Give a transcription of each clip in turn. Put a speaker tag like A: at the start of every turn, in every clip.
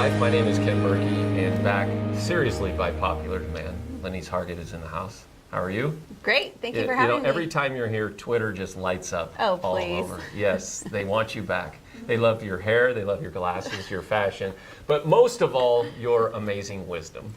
A: Life. My name is Ken Burkey, and back seriously by popular demand, Lanise Hargett is in the house. How are you?
B: Great, thank you for having me.
A: Every time you're here, Twitter just lights up all
B: please.
A: over. Yes, they want you back. They love your hair, they love your glasses, your fashion, but most of all, your amazing wisdom,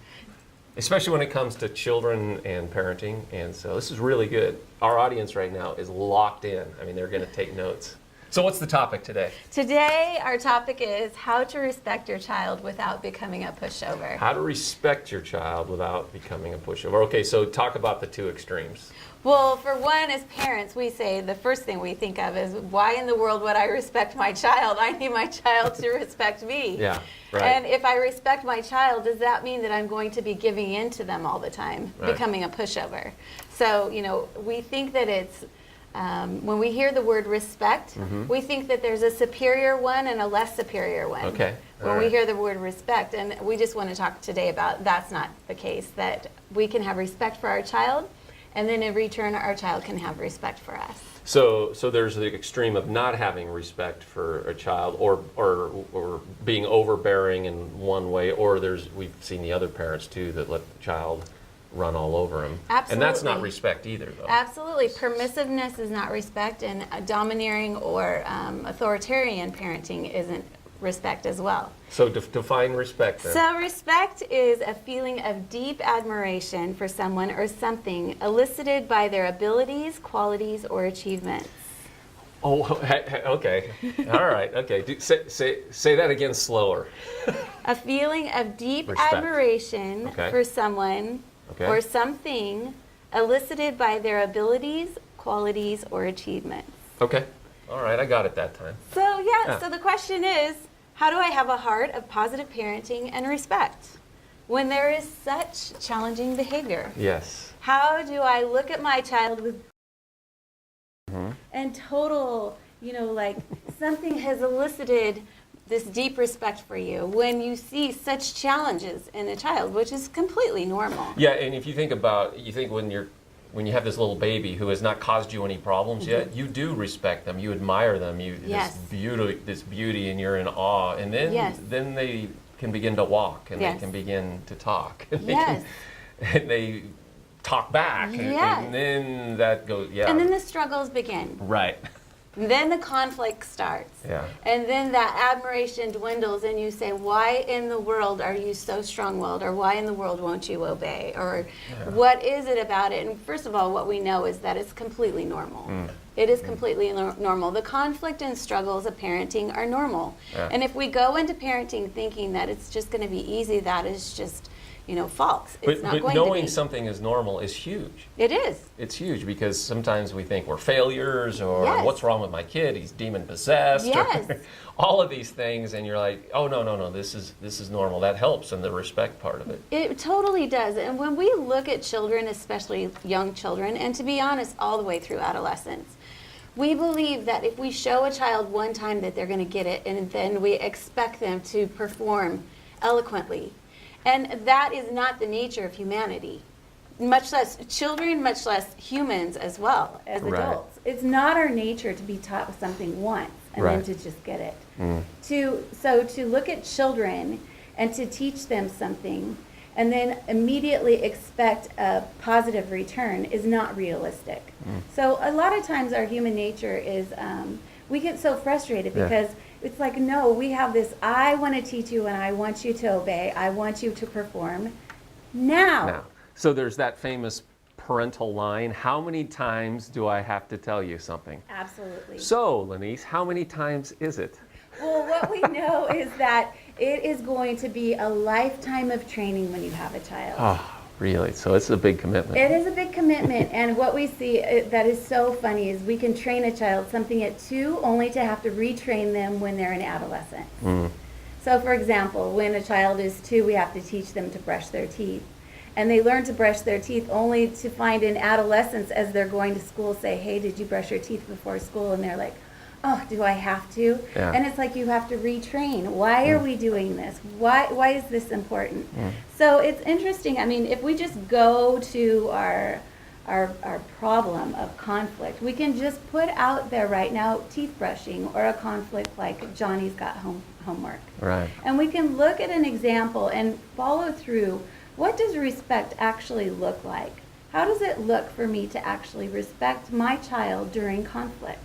A: especially when it comes to children and parenting. And so this is really good. Our audience right now is locked in. I mean, they're going to take notes. So what's the topic today?
B: Today, our topic is how to respect your child without becoming a pushover.
A: How to respect your child without becoming a pushover. Okay, so talk about the two extremes.
B: Well, for one, as parents, we say the first thing we think of is, why in the world would I respect my child? I need my child to respect me.
A: Yeah, right.
B: And if I respect my child, does that mean that I'm going to be giving in to them all the time,
A: Right.
B: becoming a pushover? So, we think that it's, when we hear the word respect, we think that there's a superior one and a less superior one.
A: Okay.
B: When we hear the word respect, and we just want to talk today about that's not the case, that we can have respect for our child, and then in return, our child can have respect for us.
A: So there's the extreme of not having respect for a child, or being overbearing in one way, or we've seen the other parents too that let the child run all over him.
B: Absolutely.
A: And that's not respect either, though.
B: Absolutely. Permissiveness is not respect, and domineering or authoritarian parenting isn't respect as well.
A: So define respect then.
B: So respect is a feeling of deep admiration for someone or something elicited by their abilities, qualities, or achievements.
A: Oh, okay. All right. Okay. Say that again slower.
B: A feeling of deep
A: Respect.
B: admiration
A: Okay.
B: for someone
A: Okay.
B: or something elicited by their abilities, qualities, or achievements.
A: Okay. All right. I got it that time.
B: So
A: Yeah.
B: so the question is, how do I have a heart of positive parenting and respect when there is such challenging behavior?
A: Yes.
B: How do I look at my child with and total, like something has elicited this deep respect for you when you see such challenges in a child, which is completely normal.
A: Yeah, and if you think when you have this little baby who has not caused you any problems yet, you do respect them, you admire them,
B: Yes.
A: this beauty, and you're in awe, and then
B: Yes.
A: then they can begin to walk, and
B: Yes.
A: they can begin to talk, and they
B: Yes.
A: and they talk back,
B: Yes.
A: and then that goes, yeah,
B: And then the struggles begin.
A: right,
B: Then the conflict starts.
A: yeah,
B: And then that admiration dwindles, and you say, why in the world are you so strong-willed? Or why in the world won't you obey? Or what is it about it? And first of all, what we know is that it's completely normal. It is completely normal. The conflict and struggles of parenting are normal.
A: Yeah.
B: And if we go into parenting thinking that it's just going to be easy, that is just, false. It's not
A: but
B: going to
A: knowing
B: be.
A: something is normal is huge.
B: It is.
A: It's huge because sometimes we think we're failures, or
B: Yes.
A: what's wrong with my kid? He's demon possessed.
B: Yes.
A: Or all of these things, and you're like, oh no, this is normal. That helps in the respect part of it.
B: It totally does. And when we look at children, especially young children, and to be honest, all the way through adolescence, we believe that if we show a child one time that they're going to get it, and then we expect them to perform eloquently. And that is not the nature of humanity, much less children, much less humans as well as
A: Right.
B: adults. It's not our nature to be taught something once and
A: Right.
B: then to just get it. To look at children and to teach them something and then immediately expect a positive return is not realistic. So a lot of times our human nature is, we get so frustrated
A: Yeah.
B: because it's like, no, we have this, I want to teach you and I want you to obey, I want you to perform now.
A: Now, so there's that famous parental line, how many times do I have to tell you something?
B: Absolutely.
A: So, Lanise, how many times is it?
B: Well, what we know is that it is going to be a lifetime of training when you have a child.
A: Oh, really? So it's a big commitment.
B: It is a big commitment, and what we see that is so funny is we can train a child something at 2 only to have to retrain them when they're an adolescent. So for example, when a child is 2, we have to teach them to brush their teeth. And they learn to brush their teeth only to find in adolescence as they're going to school say, hey, did you brush your teeth before school? And they're like, oh, do I have to?
A: Yeah.
B: And it's like you have to retrain. Why are we doing this? Why is this important? So it's interesting. I mean, if we just go to our our problem of conflict, we can just put out there right now teeth brushing or a conflict like Johnny's got homework.
A: Right.
B: And we can look at an example and follow through. What does respect actually look like? How does it look for me to actually respect my child during conflict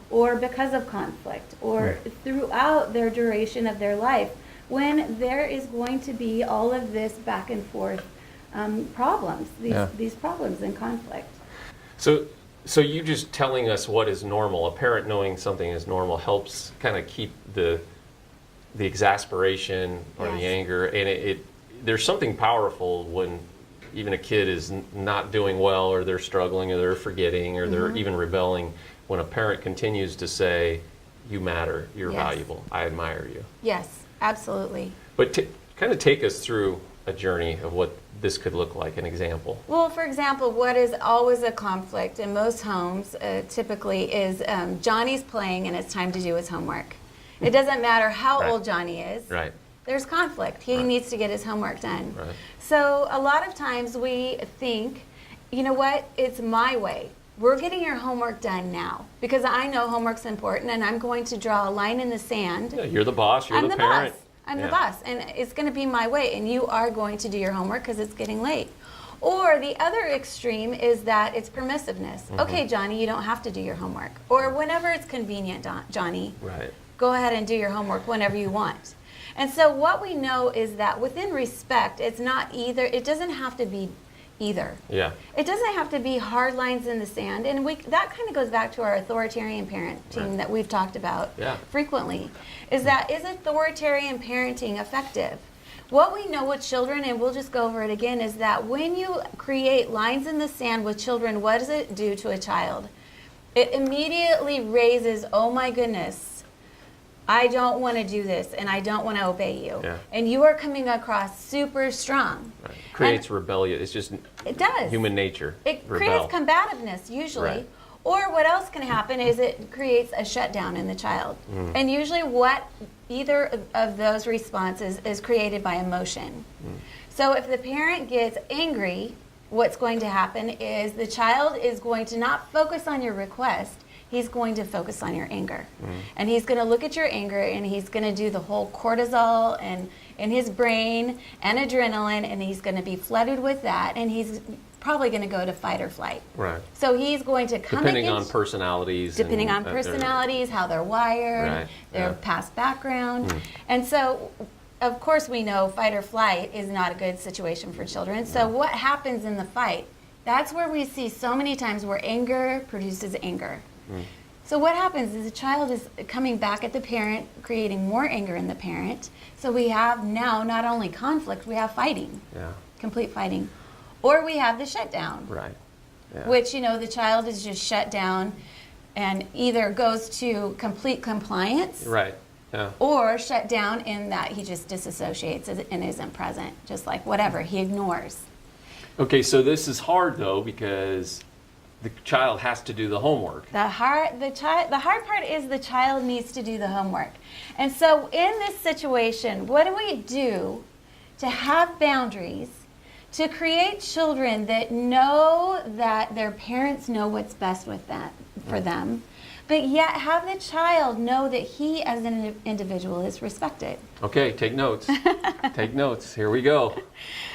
B: or because of conflict or throughout their duration of their life when there is going to be all of this back and forth problems, these problems and conflict?
A: So you just telling us what is normal, a parent knowing something is normal helps kind of keep the exasperation or the anger, and there's something powerful when even a kid is not doing well or they're struggling or they're forgetting or they're even rebelling, when a parent continues to say, you matter, you're valuable, I admire you.
B: Yes, absolutely.
A: But kind of take us through a journey of what this could look like, an example.
C: Well, for example, what is always a conflict in most homes typically is Johnny's playing and it's time to do his homework. It doesn't matter how old Johnny is.
A: Right.
C: There's conflict. He needs to get his homework done.
A: Right.
C: So a lot of times we think, you know what, it's my way. We're getting your homework done now because I know homework's important and I'm going to draw a line in the sand.
A: Yeah, you're the boss, you're
C: I'm
A: the parent.
C: Boss. I'm the boss, and it's going to be my way, and you are going to do your homework because it's getting late. Or the other extreme is that it's permissiveness. Okay, Johnny, you don't have to do your homework. Or whenever it's convenient, Johnny, go ahead and do your homework whenever you want. And so what we know is that within respect, it's not either. It doesn't have to be either.
A: Yeah.
C: It doesn't have to be hard lines in the sand. And that kind of goes back to our authoritarian parenting that we've talked about frequently. Is authoritarian parenting effective? What we know with children, and we'll just go over it again, is that when you create lines in the sand with children, what does it do to a child? It immediately raises, oh my goodness, I don't want to do this, and I don't want to obey you. Yeah. And you are coming across super strong.
A: Right. Creates rebellion. It's just human nature.
C: It creates combativeness, usually.
A: Right.
C: Or what else can happen is it creates a shutdown in the child. And usually either of those responses is created by emotion. So if the parent gets angry, what's going to happen is the child is going to not focus on your request. He's going to focus on your anger. And he's going to look at your anger and he's going to do the whole cortisol and in his brain and adrenaline, and he's going to be flooded with that, and he's probably going to go to fight or flight.
A: Right.
C: So he's going to come
A: depending on personalities,
C: how they're wired, their past background. And so of course we know fight or flight is not a good situation for children. So what happens in the fight? That's where we see so many times where anger produces anger. So what happens is the child is coming back at the parent, creating more anger in the parent. So we have now not only conflict, we have fighting, complete fighting. Or we have the shutdown, which, the child is just shut down and either goes to complete compliance or shut down in that he just disassociates and isn't present, just like whatever, he ignores.
A: Okay, so this is hard though because the child has to do the homework.
C: The hard part is the child needs to do the homework. And so in this situation, what do we do to have boundaries, to create children that know that their parents know what's best for them, but yet have the child know that he as an individual is respected?
A: Okay, take notes. Take notes. Here we go.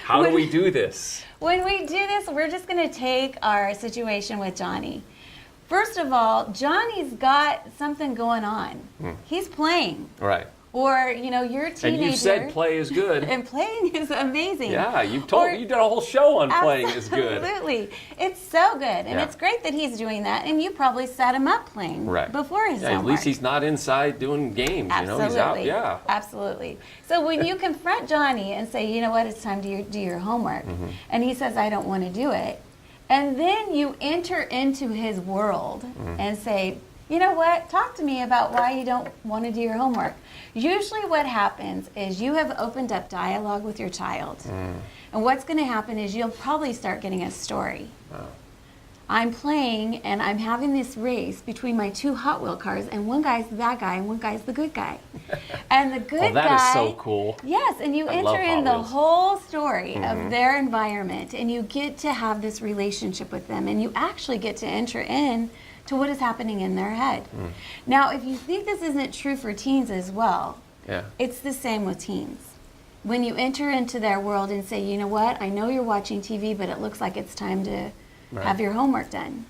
A: How do we do this?
C: When we do this, we're just going to take our situation with Johnny. First of all, Johnny's got something going on. He's playing.
A: Right.
C: Or, you're a teenager.
A: And you said play is good.
C: And playing is amazing.
A: Yeah, you did a whole show on playing is good.
C: Absolutely. It's so good. And it's great that he's doing that. And you probably set him up playing before his homework.
A: At least he's not inside doing games.
C: Absolutely.
A: He's out.
C: Absolutely. So when you confront Johnny and say, you know what, it's time to do your homework. And he says, I don't want to do it. And then you enter into his world and say, you know what, talk to me about why you don't want to do your homework. Usually what happens is you have opened up dialogue with your child. And what's going to happen is you'll probably start getting a story. I'm playing and I'm having this race between my two Hot Wheel cars, and one guy's the bad guy and one guy's the good guy. And the good guy...
A: Oh, that is so cool.
C: Yes, and you
A: I love
C: enter in
A: Hot
C: the
A: Wheels.
C: whole story of their environment, and you get to have this relationship with them, and you actually get to enter in to what is happening in their head. Now, if you think this isn't true for teens as well,
A: Yeah.
C: it's the same with teens. When you enter into their world and say, you know what, I know you're watching TV, but it looks like it's time to have your homework done.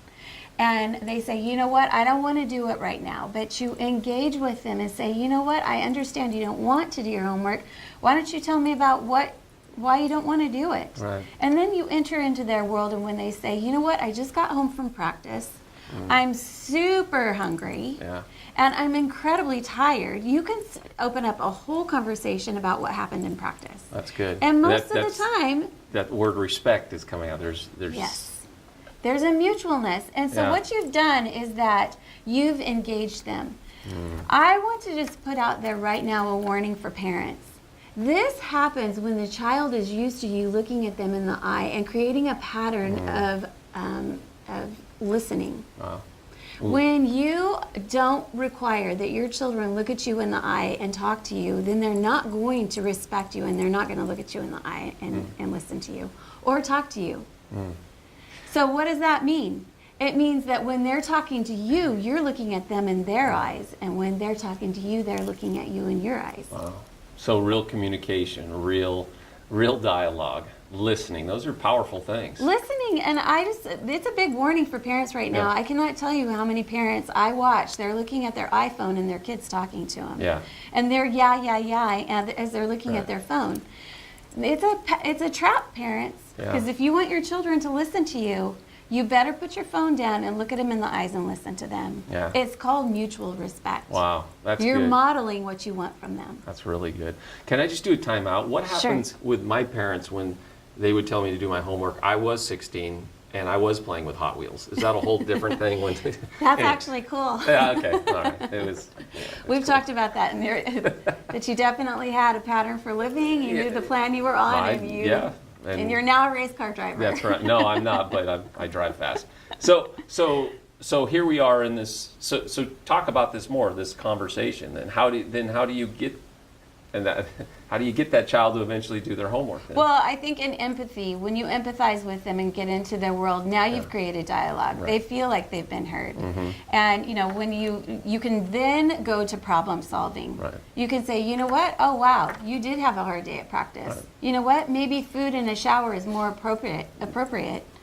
C: And they say, you know what, I don't want to do it right now. But you engage with them and say, you know what, I understand you don't want to do your homework. Why don't you tell me about why you don't want to do it?
A: Right.
C: And then you enter into their world, and when they say, you know what, I just got home from practice. I'm super hungry.
A: Yeah.
C: And I'm incredibly tired. You can open up a whole conversation about what happened in practice.
A: That's good.
C: And most of the time,
A: that word respect is coming out. There's
C: yes, there's a mutualness. And so
A: Yeah.
C: what you've done is that you've engaged them. I want to just put out there right now a warning for parents. This happens when the child is used to you looking at them in the eye and creating a pattern of listening.
A: Wow.
C: When you don't require that your children look at you in the eye and talk to you, then they're not going to respect you, and they're not going to look at you in the eye and listen to you or talk to you. So what does that mean? It means that when they're talking to you, you're looking at them in their eyes, and when they're talking to you, they're looking at you in your eyes.
A: Wow. So real communication, real dialogue, listening. Those are powerful things.
C: Listening, and it's a big warning for parents right now.
A: Yeah.
C: I cannot tell you how many parents I watch, they're looking at their iPhone and their kids talking to them.
A: Yeah.
C: And they're and as they're looking at their phone. It's a trap, parents,
A: Yeah.
C: because if you want your children to listen to you, you better put your phone down and look at them in the eyes and listen to them.
A: Yeah.
C: It's called mutual respect.
A: Wow, that's
C: You're
A: good.
C: modeling what you want from them.
A: That's really good. Can I just do a timeout? What
C: Sure.
A: happens with my parents when they would tell me to do my homework? I was 16 and I was playing with Hot Wheels. Is that a whole different thing? When
C: That's
A: Anyway.
C: actually cool.
A: Yeah, okay, all right. It was. Yeah,
C: We've
A: cool.
C: talked about that, and that you definitely had a pattern for living. You knew the plan you were on,
A: Yeah.
C: and you're now a race car driver.
A: That's right. No, I'm not, but I drive fast. So here we are in this. So talk about this more. This conversation. And how do you get that child to eventually do their homework? Then?
C: Well, I think in empathy, when you empathize with them and get into their world, now you've created dialogue.
A: Right.
C: They feel like they've been heard. And when you can then go to problem solving.
A: Right.
C: You can say, you know what? Oh wow, you did have a hard day at practice.
A: Right.
C: You know what? Maybe food in a shower is more appropriate.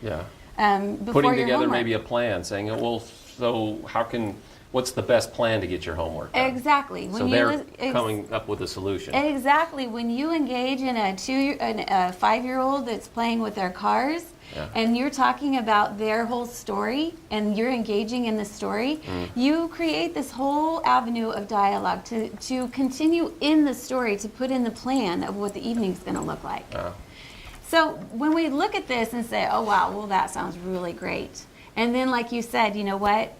A: Yeah.
C: Before
A: Putting
C: your
A: together
C: homework.
A: maybe a plan, saying, well, so what's the best plan to get your homework done?
C: Exactly.
A: So they're coming up with a solution.
C: Exactly. When you engage in a 5-year-old that's playing with their cars, and you're talking about their whole story, and you're engaging in the story, you create this whole avenue of dialogue to continue in the story, to put in the plan of what the evening's going to look like. So when we look at this and say, oh wow, well that sounds really great. And then like you said, you know what?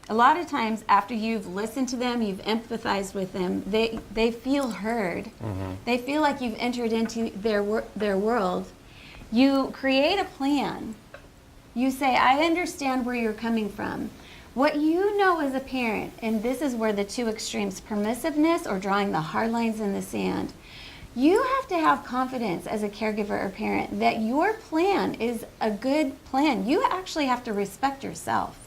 C: A lot of times after you've listened to them, you've empathized with them, they feel heard. They feel like you've entered into their world. You create a plan. You say, I understand where you're coming from. What you know as a parent, and this is where the two extremes, permissiveness or drawing the hard lines in the sand, you have to have confidence as a caregiver or parent that your plan is a good plan. You actually have to respect yourself.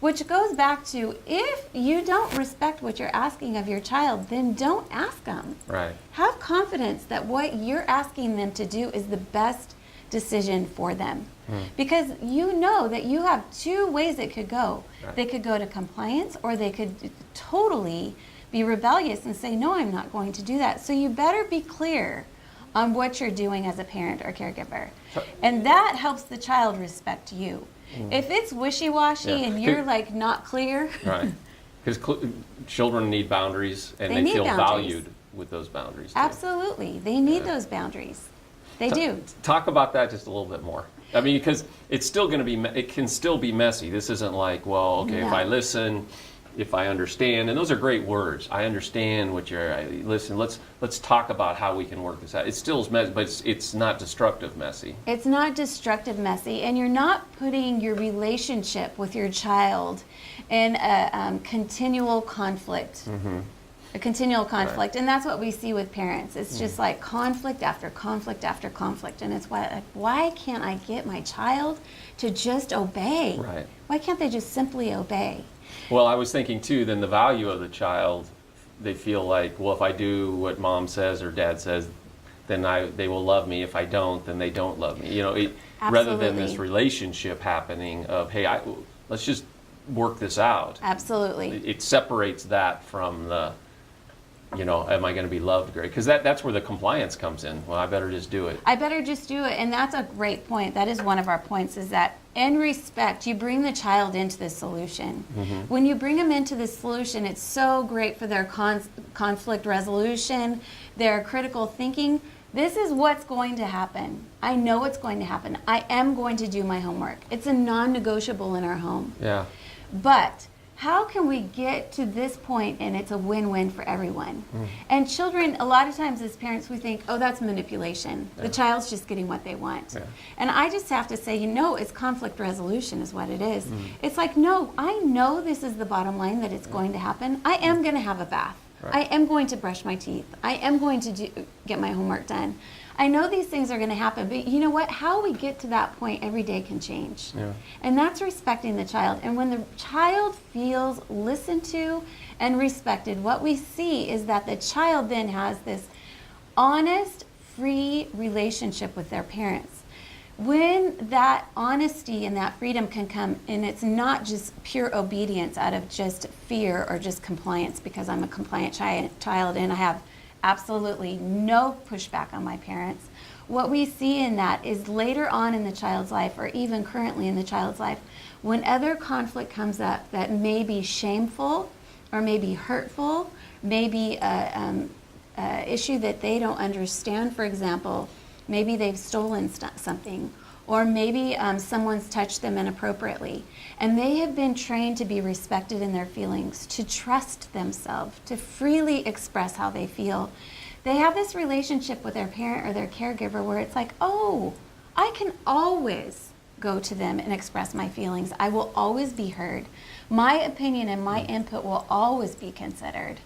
C: Which goes back to, if you don't respect what you're asking of your child, then don't ask them.
A: Right.
C: Have confidence that what you're asking them to do is the best decision for them. Because you know that you have two ways it could go.
A: Right.
C: They could go to compliance, or they could totally be rebellious and say, no, I'm not going to do that. So you better be clear on what you're doing as a parent or caregiver. And that helps the child respect you. If it's wishy-washy and you're like not clear.
A: Right. Because children need boundaries, and
C: They
A: they
C: need
A: feel
C: boundaries.
A: valued with those boundaries. Too.
C: Absolutely. They need those boundaries. They do.
A: Talk about that just a little bit more. I mean, because it's still going to be, it can still be messy. This isn't like, well, okay, if
C: No.
A: I listen, if I understand, and those are great words. I understand what listen, let's talk about how we can work this out. It still is messy, but it's not destructive messy.
C: It's not destructive messy, and you're not putting your relationship with your child in a continual conflict. A continual conflict, and that's what we see with parents. It's just like conflict after conflict after conflict, and it's why can't I get my child to just obey?
A: Right.
C: Why can't they just simply obey?
A: Well, I was thinking too, then the value of the child, they feel like, well, if I do what mom says or dad says, then they will love me. If I don't, then they don't love me. Rather than this relationship happening of, hey, let's just work this out.
C: Absolutely.
A: It separates that from the, am I going to be loved great? Because that's where the compliance comes in. Well, I better just do it.
C: I better just do it. And that's a great point. That is one of our points, is that in respect, you bring the child into the solution. When you bring them into the solution, it's so great for their conflict resolution, their critical thinking. This is what's going to happen. I know what's going to happen. I am going to do my homework. It's a non-negotiable in our home.
A: Yeah.
C: But how can we get to this point and it's a win-win for everyone? And children, a lot of times as parents, we think, oh, that's manipulation. The child's just getting what they want. And I just have to say, it's conflict resolution is what it is. It's like, no, I know this is the bottom line, that it's going to happen. I am going to have a bath. I am going to brush my teeth. I am going to get my homework done. I know these things are going to happen, but you know what? How we get to that point every day can change. And that's respecting the child. And when the child feels listened to and respected, what we see is that the child then has this honest, free relationship with their parents. When that honesty and that freedom can come, and it's not just pure obedience out of just fear or just compliance, because I'm a compliant child and I have absolutely no pushback on my parents. What we see in that is later on in the child's life, or even currently in the child's life, when other conflict comes up that may be shameful or may be hurtful, maybe an issue that they don't understand. For example, maybe they've stolen something, or maybe someone's touched them inappropriately, and they have been trained to be respected in their feelings, to trust themselves, to freely express how they feel. They have this relationship with their parent or their caregiver where it's like, oh, I can always go to them and express my feelings. I will always be heard. My opinion and my input will always be considered.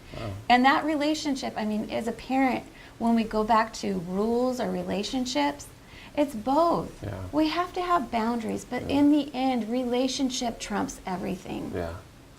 C: And that relationship, as a parent, when we go back to rules or relationships, it's both. We have to have boundaries, but in the end, relationship trumps everything.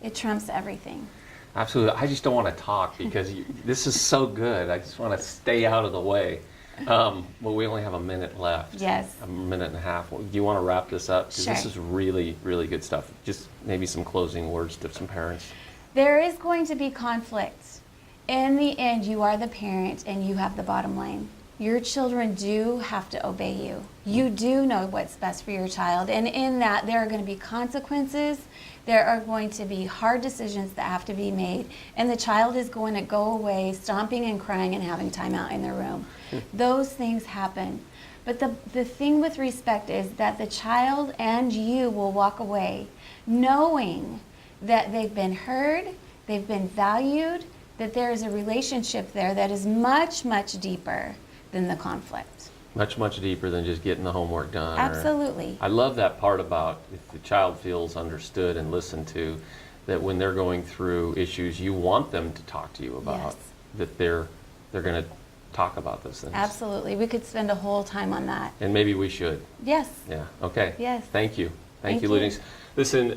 C: It trumps everything.
A: Absolutely. I just don't want to talk because this is so good. I just want to stay out of the way. Well, we only have a minute left.
C: Yes.
A: A minute and a half. Do you want to wrap this up? Because
C: Sure.
A: this is really, really good stuff. Just maybe some closing words to some parents.
C: There is going to be conflict. In the end, you are the parent and you have the bottom line. Your children do have to obey you. You do know what's best for your child. And in that, there are going to be consequences. There are going to be hard decisions that have to be made. And the child is going to go away stomping and crying and having time out in their room. Those things happen. But the thing with respect is that the child and you will walk away knowing that they've been heard, they've been valued, that there is a relationship there that is much, much deeper than the conflict.
A: Much, much deeper than just getting the homework done.
C: Absolutely.
A: I love that part about if the child feels understood and listened to, that when they're going through issues you want them to talk to you about, that they're going to talk about those things.
C: Absolutely. We could spend a whole time on that.
A: And maybe we should.
C: Yes.
A: Yeah. Okay.
C: Yes.
A: Thank you. Thank you,
C: you.
A: Lanise. Listen,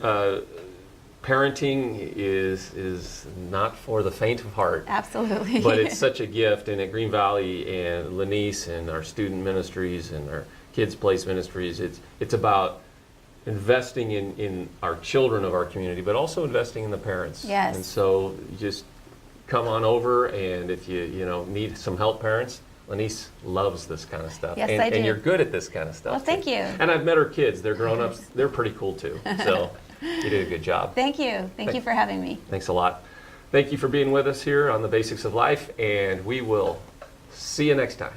A: parenting is not for the faint of heart.
C: Absolutely.
A: But it's such a gift. And at Green Valley and Lanise and our student ministries and our Kids Place ministries, it's about investing in our children of our community, but also investing in the parents.
C: Yes.
A: And so just come on over, and if you need some help, parents, Lanise loves this kind of stuff.
C: Yes, I do.
A: And you're good at this kind of stuff.
C: Well, thank
A: too.
C: you.
A: And I've met her kids. They're grown-ups. They're pretty cool too. So you did a good job.
C: Thank you. Thank you for having me.
A: Thanks a lot. Thank you for being with us here on The Basics of Life, and we will see you next time.